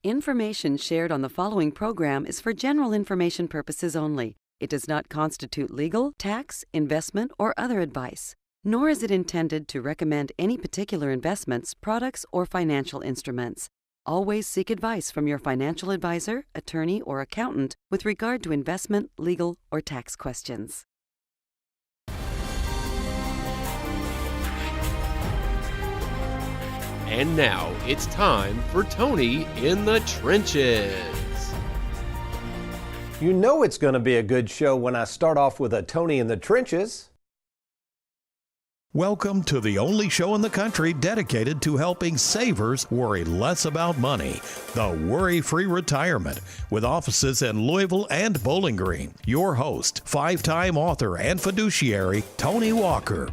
Information shared on the following program is for general information purposes only. It does not constitute legal, tax, investment, or other advice, nor is it intended to recommend any particular investments, products, or financial instruments. Always seek advice from your financial advisor, attorney, or accountant with regard to investment, legal, or tax questions. And now it's time for Tony in the Trenches. You know it's going to be a good show when I start off with a Tony in the Trenches. Welcome to the only show in the country dedicated to helping savers worry less about money, the WorryFree Retirement, with offices in Louisville and Bowling Green. Your host, five-time author and fiduciary, Tony Walker.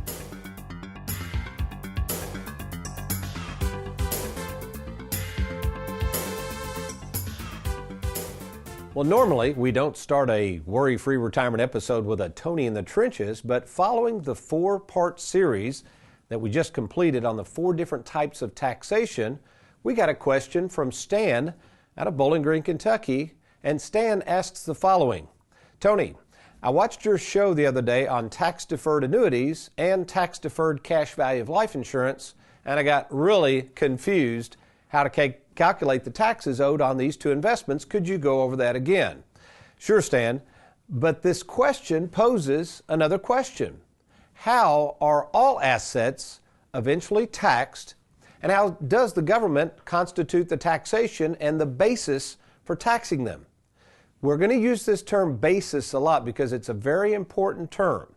Well, normally we don't start a Worry-Free Retirement episode with a Tony in the Trenches, but following the four-part series that we just completed on the 4 different types of taxation, we got a question from Stan out of Bowling Green, Kentucky, and Stan asks the following. Tony, I watched your show the other day on tax-deferred annuities and tax-deferred cash value of life insurance, and I got really confused how to calculate the taxes owed on these 2 investments. Could you go over that again? Sure, Stan, but this question poses another question. How are all assets eventually taxed, and how does the government constitute the taxation and the basis for taxing them? We're going to use this term basis a lot because it's a very important term.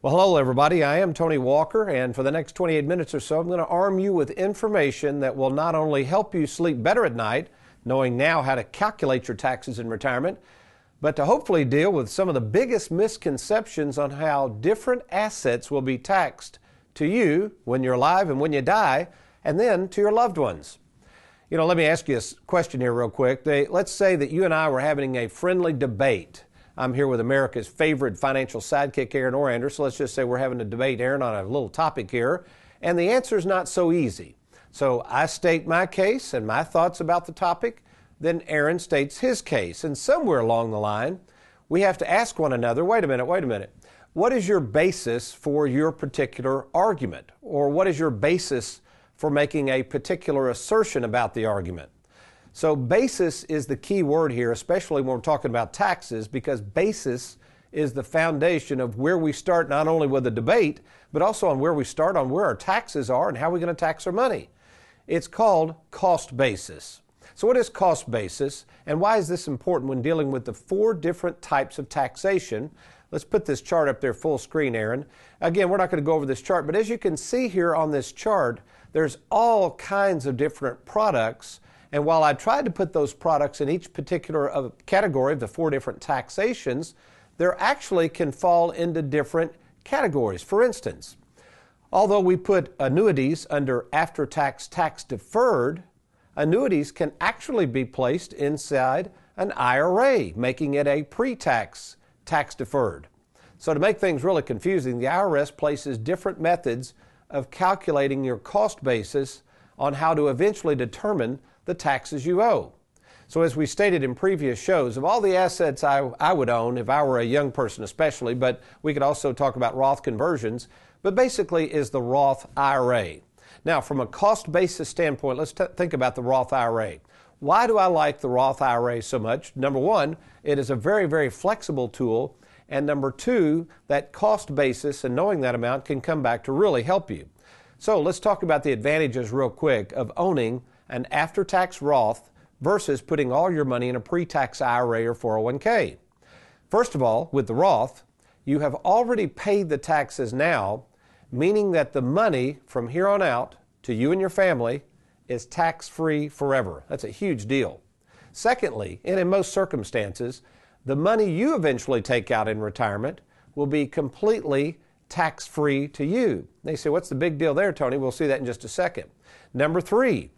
Well, hello everybody, I am Tony Walker, and for the next 28 minutes or so, I'm going to arm you with information that will not only help you sleep better at night, knowing now how to calculate your taxes in retirement, but to hopefully deal with some of the biggest misconceptions on how different assets will be taxed to you when you're alive and when you die, and then to your loved ones. You know, let me ask you a question here real quick. Let's say that you and I were having a friendly debate. I'm here with America's favorite financial sidekick, Aaron Orander. So let's just say we're having a debate, Aaron, on a little topic here, and the answer is not so easy. So I state my case and my thoughts about the topic, then Aaron states his case. And somewhere along the line, we have to ask one another, wait a minute. What is your basis for your particular argument? Or what is your basis for making a particular assertion about the argument? So basis is the key word here, especially when we're talking about taxes, because basis is the foundation of where we start not only with the debate, but also on where we start on where our taxes are and how we're going to tax our money. It's called cost basis. So what is cost basis, and why is this important when dealing with the 4 different types of taxation? Let's put this chart up there full screen, Aaron. Again, we're not going to go over this chart, but as you can see here on this chart, there's all kinds of different products. And while I tried to put those products in each particular category of the 4 different taxations, they actually can fall into different categories. For instance, although we put annuities under after-tax tax deferred, annuities can actually be placed inside an IRA, making it a pre-tax tax deferred. So to make things really confusing, the IRS places different methods of calculating your cost basis on how to eventually determine the taxes you owe. So as we stated in previous shows, of all the assets I would own if I were a young person especially, but we could also talk about Roth conversions, but basically is the Roth IRA. Now from a cost basis standpoint, let's think about the Roth IRA. Why do I like the Roth IRA so much? Number one, it is a very, very flexible tool, and number 2, that cost basis and knowing that amount can come back to really help you. So let's talk about the advantages real quick of owning an after-tax Roth versus putting all your money in a pre-tax IRA or 401k. First of all, with the Roth, you have already paid the taxes now, meaning that the money from here on out to you and your family is tax-free forever. That's a huge deal. Secondly, and in most circumstances, the money you eventually take out in retirement will be completely tax-free to you. They say, what's the big deal there, Tony? We'll see that in just a second. Number 3,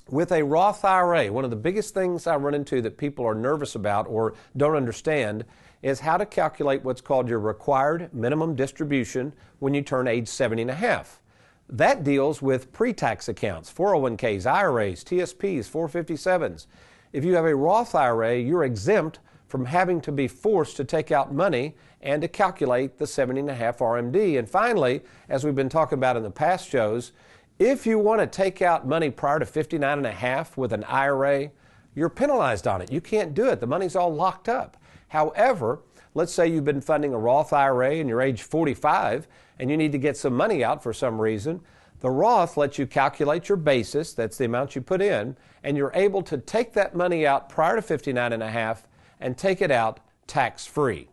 with a Roth IRA, one of the biggest things I run into that people are nervous about or don't understand is how to calculate what's called your required minimum distribution when you turn age 70 and a half. That deals with pre-tax accounts, 401ks, IRAs, TSPs, 457s. If you have a Roth IRA, you're exempt from having to be forced to take out money and to calculate the 70.5 RMD. And finally, as we've been talking about in the past shows, if you want to take out money prior to 59.5 with an IRA, you're penalized on it. You can't do it. The money's all locked up. However, let's say you've been funding a Roth IRA and you're age 45 and you need to get some money out for some reason. The Roth lets you calculate your basis, that's the amount you put in, and you're able to take that money out prior to 59.5 and take it out tax-free.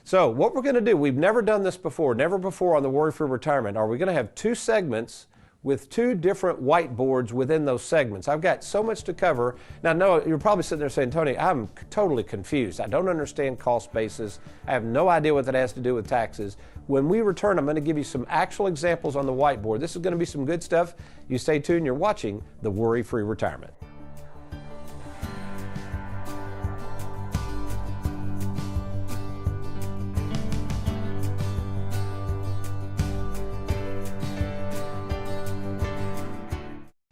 So what we're going to do, we've never done this before, never before on the Worry-Free Retirement, are we going to have two segments with two different whiteboards within those segments. I've got so much to cover. Now, Noah, you're probably sitting there saying, Tony, I'm totally confused. I don't understand cost basis. I have no idea what that has to do with taxes. When we return, I'm going to give you some actual examples on the whiteboard. This is going to be some good stuff. You stay tuned. You're watching the Worry-Free Retirement.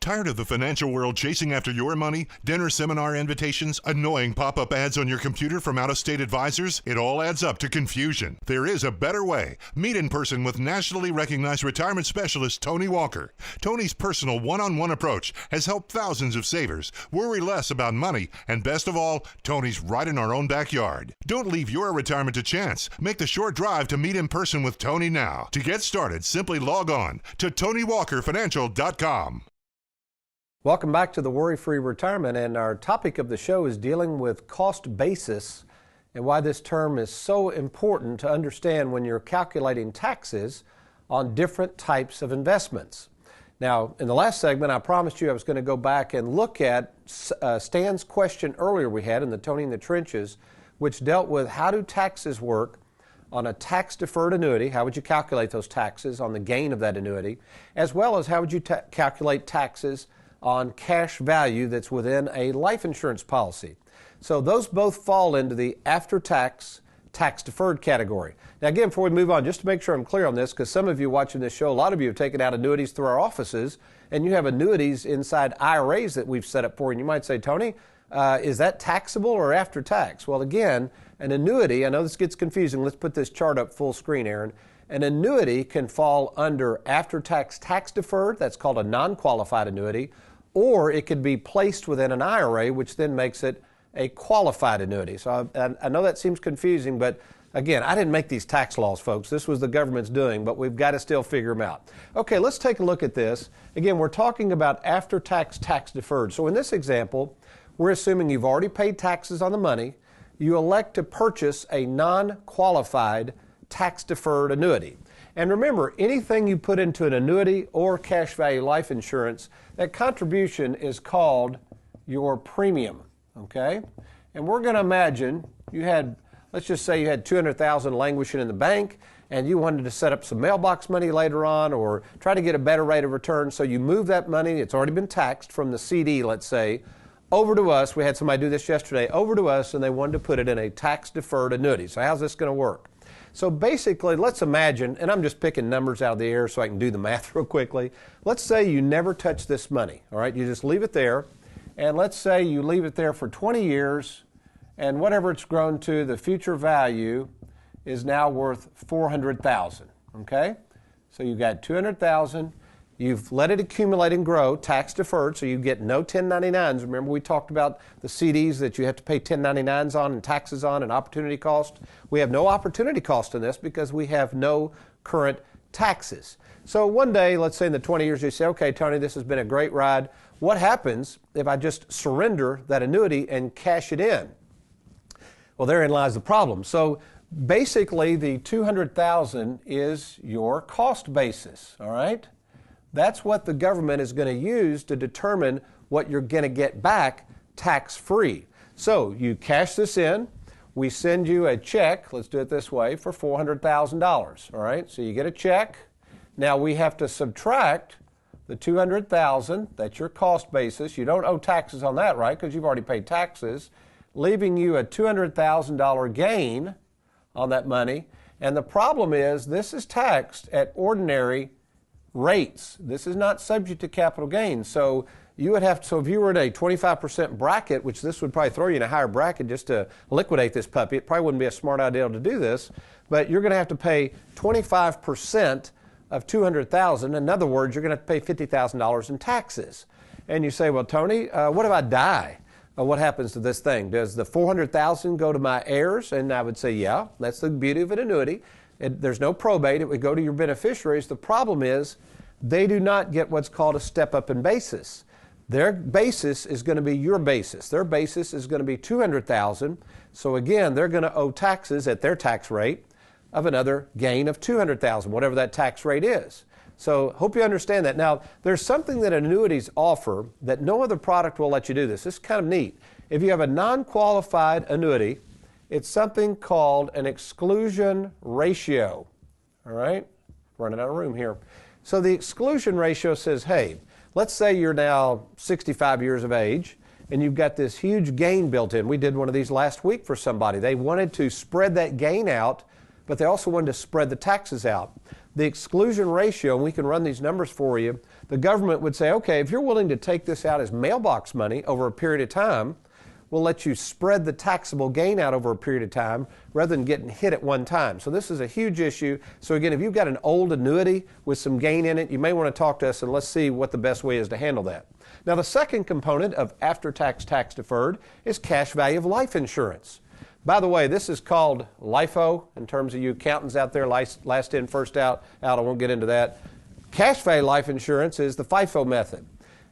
Tired of the financial world chasing after your money? Dinner seminar invitations? Annoying pop-up ads on your computer from out-of-state advisors? It all adds up to confusion. There is a better way. Meet in person with nationally recognized retirement specialist Tony Walker. Tony's personal one-on-one approach has helped thousands of savers worry less about money, and best of all, Tony's right in our own backyard. Don't leave your retirement to chance. Make the short drive to meet in person with Tony now. To get started, simply log on to TonyWalkerFinancial.com. Welcome back to the Worry-Free Retirement, and our topic of the show is dealing with cost basis and why this term is so important to understand when you're calculating taxes on different types of investments. Now, in the last segment, I promised you I was going to go back and look at Stan's question earlier we had in the Tony in the Trenches, which dealt with how do taxes work on a tax-deferred annuity, how would you calculate those taxes on the gain of that annuity, as well as how would you calculate taxes on cash value that's within a life insurance policy. So those both fall into the after-tax, tax-deferred category. Now again, before we move on, just to make sure I'm clear on this, because some of you watching this show, a lot of you have taken out annuities through our offices, and you have annuities inside IRAs that we've set up for you. And you might say, Tony, is that taxable or after tax? Well, again, an annuity, I know this gets confusing. Let's put this chart up full screen, Aaron. An annuity can fall under after-tax, tax-deferred. That's called a non-qualified annuity. Or it could be placed within an IRA, which then makes it a qualified annuity. So I know that seems confusing, but again, I didn't make these tax laws, folks. This was the government's doing, but we've got to still figure them out. Okay, let's take a look at this. Again, we're talking about after-tax, tax-deferred. So in this example, we're assuming you've already paid taxes on the money. You elect to purchase a non-qualified tax-deferred annuity. And remember, anything you put into an annuity or cash value life insurance, that contribution is called your premium, okay? And we're going to imagine you had, let's just say you had $200,000 languishing in the bank, and you wanted to set up some mailbox money later on or try to get a better rate of return. So you move that money, it's already been taxed from the CD, let's say, over to us. We had somebody do this yesterday, over to us, and they wanted to put it in a tax-deferred annuity. So how's this going to work? So basically, let's imagine, and I'm just picking numbers out of the air so I can do the math real quickly. Let's say you never touch this money, all right? You just leave it there, and let's say you leave it there for 20 years, and whatever it's grown to, the future value is now worth $400,000, okay? So you've got $200,000. You've let it accumulate and grow, tax deferred, so you get no 1099s. Remember we talked about the CDs that you have to pay 1099s on and taxes on and opportunity cost? We have no opportunity cost in this because we have no current taxes. So one day, let's say in the 20 years, you say, okay, Tony, this has been a great ride. What happens if I just surrender that annuity and cash it in? Well, therein lies the problem. So basically, the $200,000 is your cost basis, all right? That's what the government is going to use to determine what you're going to get back tax-free. So you cash this in, we send you a check, let's do it this way, for $400,000, all right? So you get a check. Now we have to subtract the $200,000, that's your cost basis. You don't owe taxes on that, right, because you've already paid taxes, leaving you a $200,000 gain on that money. And the problem is this is taxed at ordinary rates. This is not subject to capital gains. So you would have to, so if you were in a 25% bracket, which this would probably throw you in a higher bracket just to liquidate this puppy, it probably wouldn't be a smart idea to do this, but you're going to have to pay 25% of $200,000. In other words, you're going to have to pay $50,000 in taxes. And you say, well, Tony, what if I die? What happens to this thing? Does the $400,000 go to my heirs? And I would say, yeah, that's the beauty of an annuity. There's no probate. It would go to your beneficiaries. The problem is they do not get what's called a step-up in basis. Their basis is going to be your basis. Their basis is going to be $200,000. So again, they're going to owe taxes at their tax rate of another gain of $200,000, whatever that tax rate is. So hope you understand that. Now, there's something that annuities offer that no other product will let you do this. This is kind of neat. If you have a non-qualified annuity, it's something called an exclusion ratio. All right? Running out of room here. So the exclusion ratio says, hey, let's say you're now 65 years of age and you've got this huge gain built in. We did one of these last week for somebody. They wanted to spread that gain out, but they also wanted to spread the taxes out. The exclusion ratio, and we can run these numbers for you, the government would say, okay, if you're willing to take this out as mailbox money over a period of time, we'll let you spread the taxable gain out over a period of time rather than getting hit at one time. So this is a huge issue. So again, if you've got an old annuity with some gain in it, you may want to talk to us and let's see what the best way is to handle that. Now the second component of after-tax tax deferred is cash value of life insurance. By the way, this is called LIFO in terms of you accountants out there, last in, first out. I won't get into that. Cash value life insurance is the FIFO method,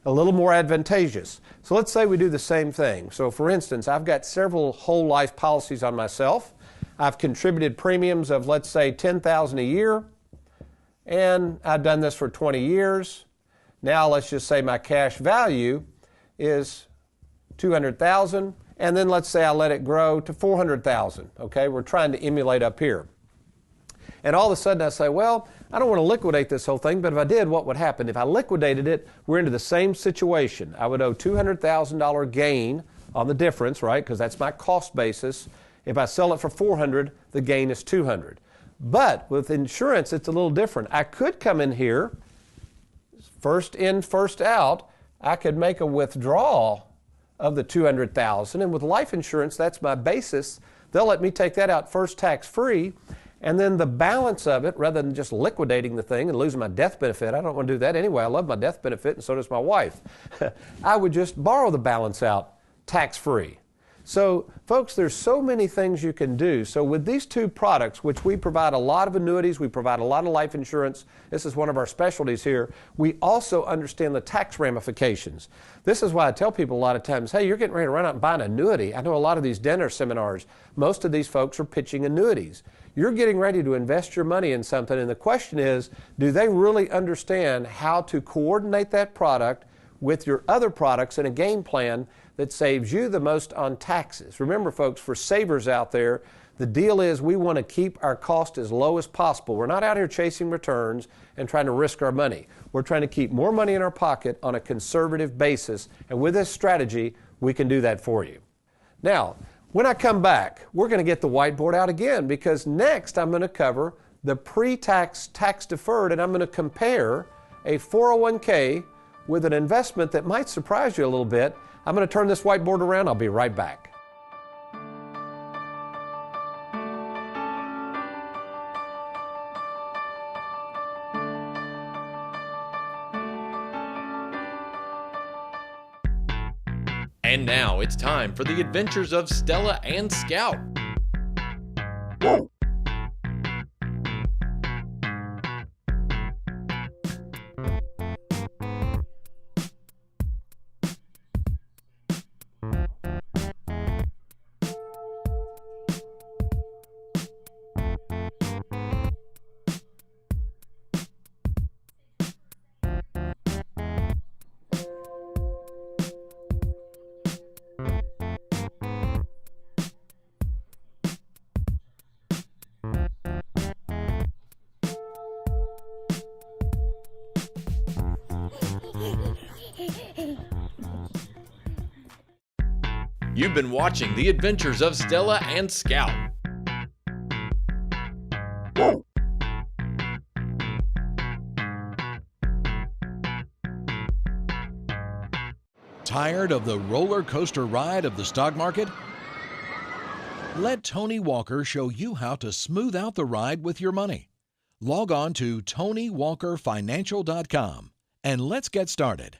a little more advantageous. So let's say we do the same thing. So for instance, I've got several whole life policies on myself. I've contributed premiums of, let's say, $10,000 a year, and I've done this for 20 years. Now let's just say my cash value is $200,000. And then let's say I let it grow to $400,000. Okay, we're trying to emulate up here. And all of a sudden I say, well, I don't want to liquidate this whole thing, but if I did, what would happen? If I liquidated it, we're into the same situation. I would owe $200,000 gain on the difference, right? Because that's my cost basis. If I sell it for $400,000, the gain is $200,000. But with insurance, it's a little different. I could come in here, first in, first out. I could make a withdrawal of the $200,000, and with life insurance, that's my basis. They'll let me take that out first tax-free, and then the balance of it, rather than just liquidating the thing and losing my death benefit, I don't want to do that anyway. I love my death benefit, and so does my wife. I would just borrow the balance out tax-free. So, folks, there's so many things you can do. So with these two products, which we provide a lot of annuities, we provide a lot of life insurance, this is one of our specialties here, we also understand the tax ramifications. This is why I tell people a lot of times, hey, you're getting ready to run out and buy an annuity. I know a lot of these dinner seminars, most of these folks are pitching annuities. You're getting ready to invest your money in something, and the question is, do they really understand how to coordinate that product with your other products in a game plan that saves you the most on taxes? Remember, folks, for savers out there, the deal is we want to keep our cost as low as possible. We're not out here chasing returns and trying to risk our money. We're trying to keep more money in our pocket on a conservative basis, and with this strategy, we can do that for you. Now, when I come back, we're going to get the whiteboard out again, because next I'm going to cover the pre-tax tax deferred, and I'm going to compare a 401k with an investment that might surprise you a little bit. I'm going to turn this whiteboard around. I'll be right back. And now it's time for the adventures of Stella and Scout. You've been watching The Adventures of Stella and Scout. Tired of the roller coaster ride of the stock market? Let Tony Walker show you how to smooth out the ride with your money. Log on to TonyWalkerFinancial.com and let's get started.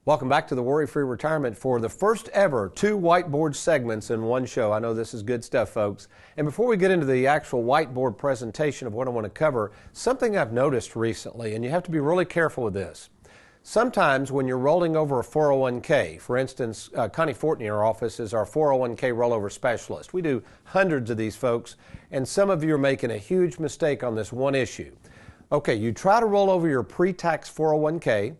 Welcome back to the WorryFree Retirement for the first ever 2 whiteboard segments in one show. I know this is good stuff, folks. And before we get into the actual whiteboard presentation of what I want to cover, something I've noticed recently, and you have to be really careful with this. Sometimes when you're rolling over a 401k, for instance, Connie Fortney in our office is our 401k rollover specialist. We do hundreds of these, folks, and some of you are making a huge mistake on this one issue. Okay, you try to roll over your pre-tax 401k,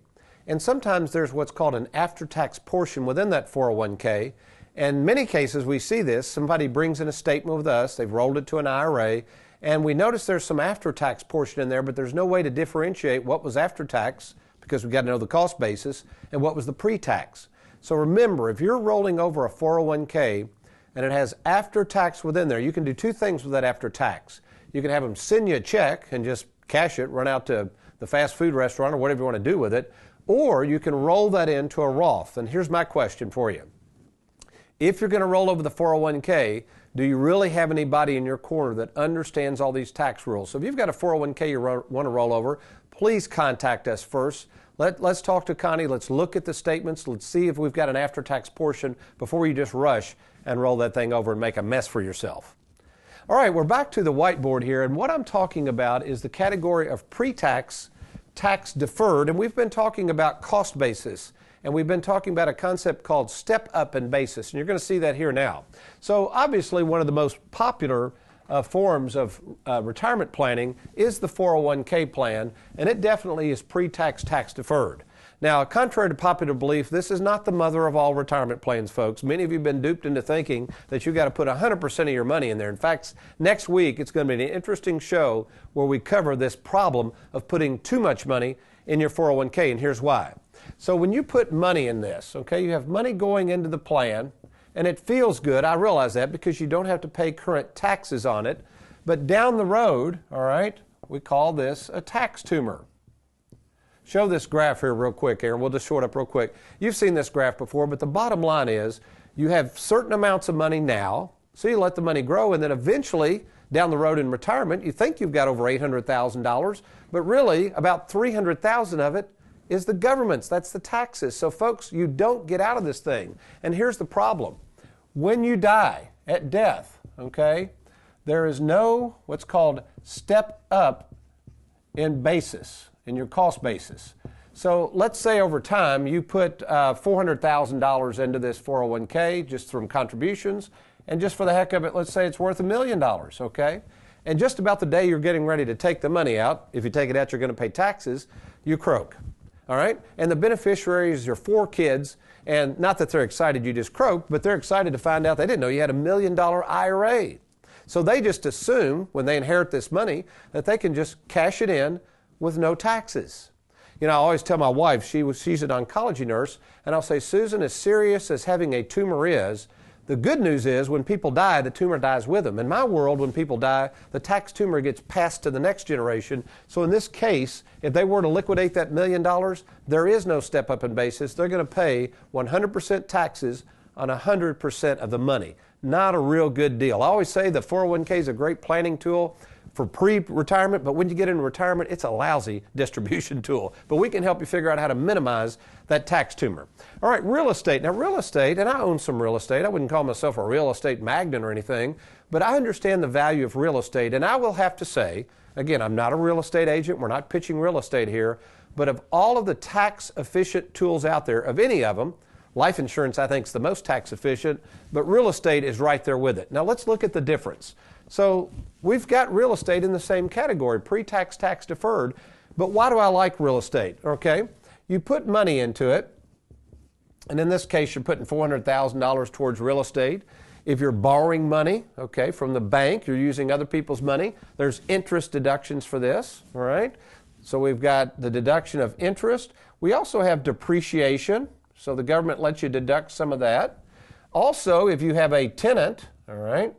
and sometimes there's what's called an after-tax portion within that 401k. And in many cases we see this. Somebody brings in a statement with us, they've rolled it to an IRA, and we notice there's some after-tax portion in there, but there's no way to differentiate what was after-tax, because we've got to know the cost basis, and what was the pre-tax. So remember, if you're rolling over a 401k and it has after-tax within there, you can do 2 things with that after-tax. You can have them send you a check and just cash it, run out to the fast food restaurant or whatever you want to do with it, or you can roll that into a Roth. And here's my question for you. If you're going to roll over the 401k, do you really have anybody in your corner that understands all these tax rules? So if you've got a 401k you want to roll over, please contact us first. Let's talk to Connie. Let's look at the statements. Let's see if we've got an after-tax portion before you just rush and roll that thing over and make a mess for yourself. All right, we're back to the whiteboard here, and what I'm talking about is the category of pre-tax, tax deferred, and we've been talking about cost basis, and we've been talking about a concept called step up in basis, and you're going to see that here now. So obviously one of the most popular forms of retirement planning is the 401k plan, and it definitely is pre-tax, tax deferred. Now, contrary to popular belief, this is not the mother of all retirement plans, folks. Many of you have been duped into thinking that you've got to put 100% of your money in there. In fact, next week it's going to be an interesting show where we cover this problem of putting too much money in your 401k, and here's why. So when you put money in this, okay, you have money going into the plan, and it feels good. I realize that because you don't have to pay current taxes on it. But down the road, all right, we call this a tax tumor. Show this graph here real quick, Aaron. We'll just short up real quick. You've seen this graph before, but the bottom line is you have certain amounts of money now, so you let the money grow, and then eventually down the road in retirement, you think you've got over $800,000, but really about $300,000 of it is the government's. That's the taxes. So folks, you don't get out of this thing. And here's the problem. When you die at death, okay, there is no what's called step up in basis, in your cost basis. So let's say over time you put $400,000 into this 401k just from contributions, and just for the heck of it, let's say it's worth $1 million, okay? And just about the day you're getting ready to take the money out, if you take it out you're going to pay taxes, you croak, all right? And the beneficiaries are 4 kids, and not that they're excited you just croaked, but they're excited to find out they didn't know you had $1 million IRA. So they just assume when they inherit this money that they can just cash it in with no taxes. You know, I always tell my wife, she's an oncology nurse, and I'll say, Susan, as serious as having a tumor is, the good news is when people die, the tumor dies with them. In my world, when people die, the tax tumor gets passed to the next generation. So in this case, if they were to liquidate that $1 million, there is no step up in basis. They're going to pay 100% taxes on 100% of the money. Not a real good deal. I always say the 401k is a great planning tool for pre-retirement, but when you get into retirement, it's a lousy distribution tool. But we can help you figure out how to minimize that tax tumor. All right, real estate. Now real estate, and I own some real estate. I wouldn't call myself a real estate magnate or anything, but I understand the value of real estate. And I will have to say, again, I'm not a real estate agent. We're not pitching real estate here. But of all of the tax efficient tools out there, of any of them, life insurance I think is the most tax efficient, but real estate is right there with it. Now let's look at the difference. So we've got real estate in the same category, pre-tax, tax deferred. But why do I like real estate? Okay, you put money into it, and in this case you're putting $400,000 towards real estate. If you're borrowing money, okay, from the bank, you're using other people's money, there's interest deductions for this, all right? So we've got the deduction of interest. We also have depreciation, so the government lets you deduct some of that. Also, if you have a tenant, all right,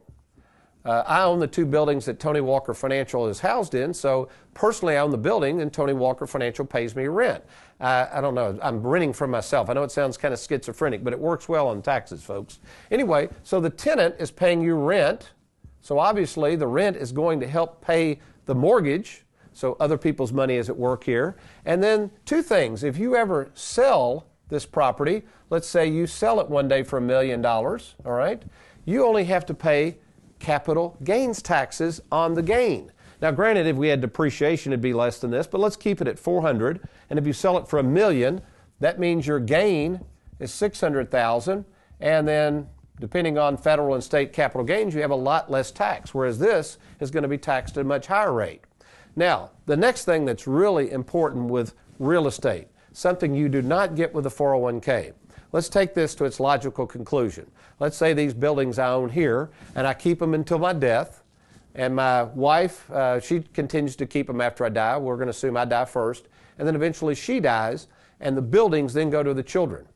I own the two buildings that Tony Walker Financial is housed in, so personally I own the building and Tony Walker Financial pays me rent. I don't know, I'm renting from myself. I know it sounds kind of schizophrenic, but it works well on taxes, folks. Anyway, so the tenant is paying you rent, so obviously the rent is going to help pay the mortgage, so other people's money is at work here. And then two things, if you ever sell this property, let's say you sell it one day for $1 million, all right, you only have to pay capital gains taxes on the gain. Now, granted, if we had depreciation, it'd be less than this, but let's keep it at 400. And if you sell it for $1 million, that means your gain is 600,000. And then, depending on federal and state capital gains, you have a lot less tax, whereas this is going to be taxed at a much higher rate. Now, the next thing that's really important with real estate, something you do not get with a 401k. Let's take this to its logical conclusion. Let's say these buildings I own here, and I keep them until my death, and my wife, she continues to keep them after I die. We're going to assume I die first, and then eventually she dies, and the buildings then go to the children.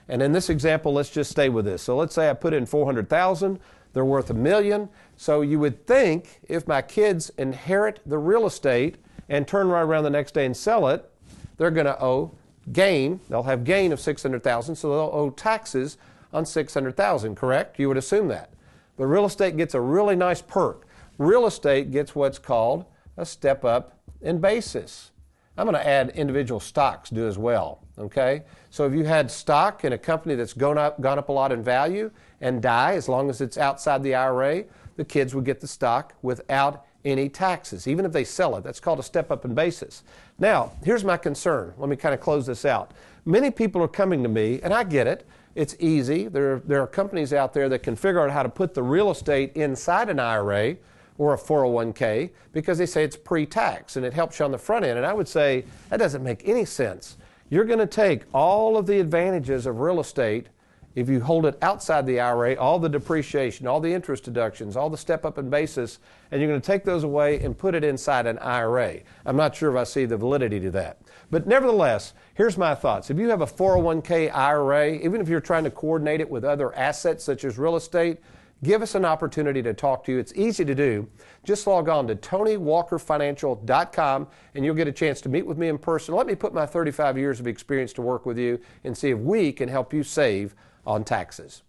And in this example, let's just stay with this. So let's say I put in 400,000, they're worth $1 million. So you would think if my kids inherit the real estate and turn right around the next day and sell it, they're going to owe gain. They'll have gain of 600,000, so they'll owe taxes on 600,000, correct? You would assume that. But real estate gets a really nice perk. Real estate gets what's called a step up in basis. I'm going to add individual stocks do as well, okay? So if you had stock in a company that's gone up a lot in value and die, as long as it's outside the IRA, the kids would get the stock without any taxes, even if they sell it. That's called a step up in basis. Now, here's my concern. Let me kind of close this out. Many people are coming to me, and I get it. It's easy. There are companies out there that can figure out how to put the real estate inside an IRA or a 401k because they say it's pre-tax and it helps you on the front end. And I would say that doesn't make any sense. You're going to take all of the advantages of real estate if you hold it outside the IRA, all the depreciation, all the interest deductions, all the step up in basis, and you're going to take those away and put it inside an IRA. I'm not sure if I see the validity to that. But nevertheless, here's my thoughts. If you have a 401k IRA, even if you're trying to coordinate it with other assets such as real estate, give us an opportunity to talk to you. It's easy to do. Just log on to TonyWalkerFinancial.com and you'll get a chance to meet with me in person. Let me put my 35 years of experience to work with you and see if we can help you save on taxes.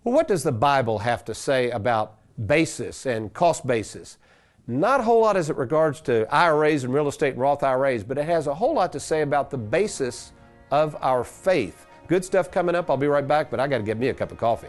Well, what does the Bible have to say about basis and cost basis? Not a whole lot as it regards to IRAs and real estate and Roth IRAs, but it has a whole lot to say about the basis of our faith. Good stuff coming up. I'll be right back, but I got to get me a cup of coffee.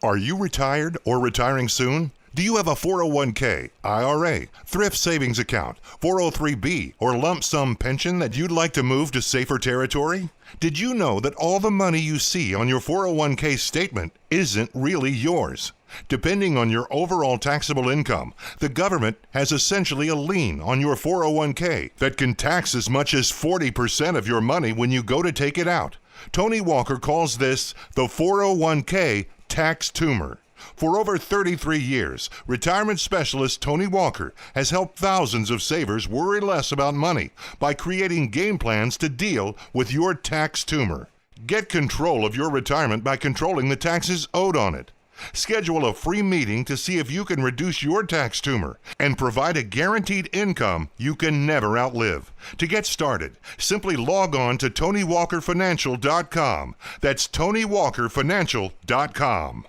Are you retired or retiring soon? Do you have a 401k, IRA, thrift savings account, 403b, or lump sum pension that you'd like to move to safer territory? Did you know that all the money you see on your 401k statement isn't really yours? Depending on your overall taxable income, the government has essentially a lien on your 401k that can tax as much as 40% of your money when you go to take it out. Tony Walker calls this the 401k tax tumor. For over 33 years, retirement specialist Tony Walker has helped thousands of savers worry less about money by creating game plans to deal with your tax tumor. Get control of your retirement by controlling the taxes owed on it. Schedule a free meeting to see if you can reduce your tax tumor and provide a guaranteed income you can never outlive. To get started, simply log on to TonyWalkerFinancial.com. That's TonyWalkerFinancial.com.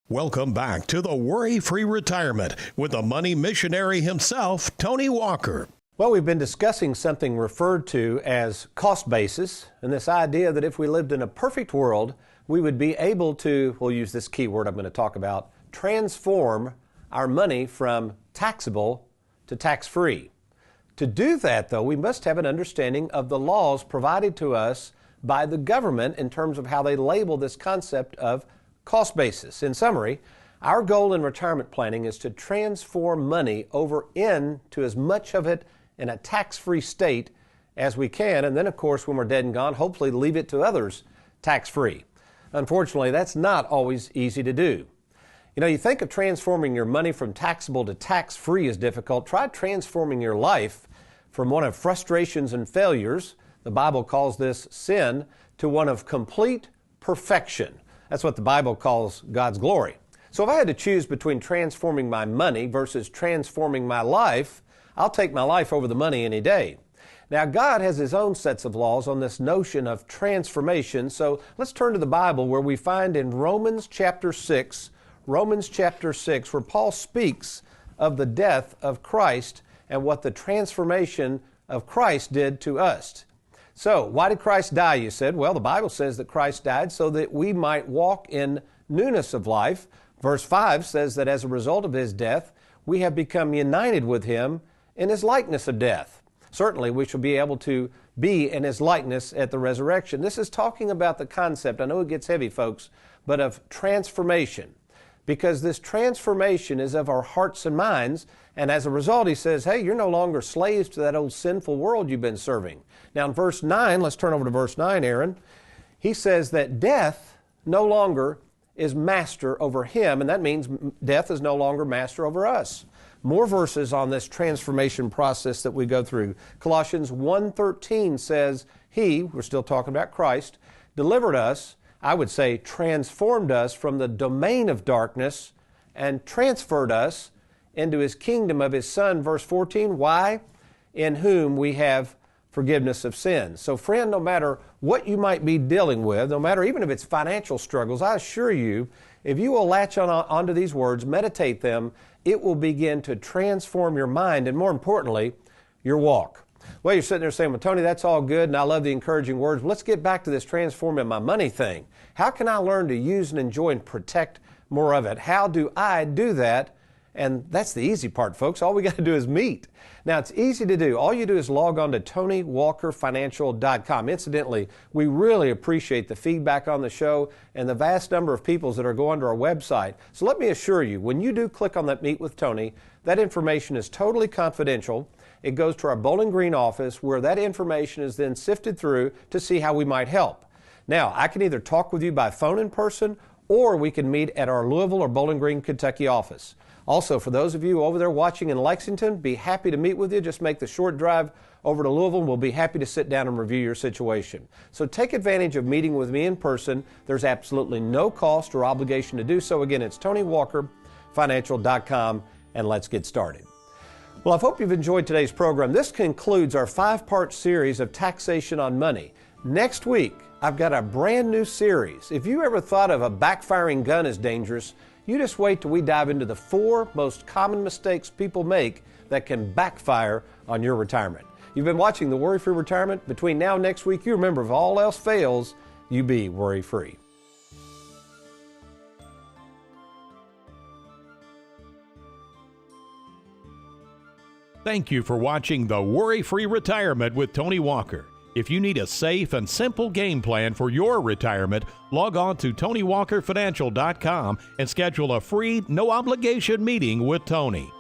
Welcome back to the Worry-Free Retirement with the money missionary himself, Tony Walker. Well, we've been discussing something referred to as cost basis, and this idea that if we lived in a perfect world, we would be able to, we'll use this key word I'm going to talk about, transform our money from taxable to tax-free. To do that, though, we must have an understanding of the laws provided to us by the government in terms of how they label this concept of cost basis. In summary, our goal in retirement planning is to transform money over into as much of it in a tax-free state as we can, and then, of course, when we're dead and gone, hopefully leave it to others tax-free. Unfortunately, that's not always easy to do. You know, you think of transforming your money from taxable to tax-free is difficult. Try transforming your life from one of frustrations and failures, the Bible calls this sin, to one of complete perfection. That's what the Bible calls God's glory. So if I had to choose between transforming my money versus transforming my life, I'll take my life over the money any day. Now, God has His own sets of laws on this notion of transformation, so let's turn to the Bible where we find in Romans chapter 6, where Paul speaks of the death of Christ and what the transformation of Christ did to us. So, why did Christ die, you said? Well, the Bible says that Christ died so that we might walk in newness of life. Verse 5 says that as a result of His death, we have become united with Him in His likeness of death. Certainly, we shall be able to be in His likeness at the resurrection. This is talking about the concept, I know it gets heavy, folks, but of transformation. Because this transformation is of our hearts and minds, and as a result, he says, hey, you're no longer slaves to that old sinful world you've been serving. Now in verse 9, let's turn over to verse 9, Aaron. He says that death no longer is master over him, and that means death is no longer master over us. More verses on this transformation process that we go through. Colossians 1:13 says, He, we're still talking about Christ, delivered us, I would say transformed us from the domain of darkness and transferred us into His kingdom of His Son. Verse 14, why? In whom we have forgiveness of sins. So friend, no matter what you might be dealing with, no matter even if it's financial struggles, I assure you, if you will latch onto these words, meditate them, it will begin to transform your mind and more importantly, your walk. Well, you're sitting there saying, well, Tony, that's all good and I love the encouraging words. Let's get back to this transforming my money thing. How can I learn to use and enjoy and protect more of it? How do I do that? And that's the easy part, folks. All we got to do is meet. Now, it's easy to do. All you do is log on to TonyWalkerFinancial.com. Incidentally, we really appreciate the feedback on the show and the vast number of people that are going to our website. So let me assure you, when you do click on that Meet with Tony, that information is totally confidential. It goes to our Bowling Green office where that information is then sifted through to see how we might help. Now, I can either talk with you by phone in person or we can meet at our Louisville or Bowling Green, Kentucky office. Also, for those of you over there watching in Lexington, be happy to meet with you. Just make the short drive over to Louisville and we'll be happy to sit down and review your situation. So take advantage of meeting with me in person. There's absolutely no cost or obligation to do so. Again, it's TonyWalkerFinancial.com and let's get started. Well, I hope you've enjoyed today's program. This concludes our 5-part series of taxation on money. Next week, I've got a brand new series. If you ever thought of a backfiring gun as dangerous, you just wait till we dive into the 4 most common mistakes people make that can backfire on your retirement. You've been watching the Worry-Free Retirement. Between now and next week, you remember, if all else fails, you be worry-free. Thank you for watching the Worry-Free Retirement with Tony Walker. If you need a safe and simple game plan for your retirement, log on to TonyWalkerFinancial.com and schedule a free, no-obligation meeting with Tony.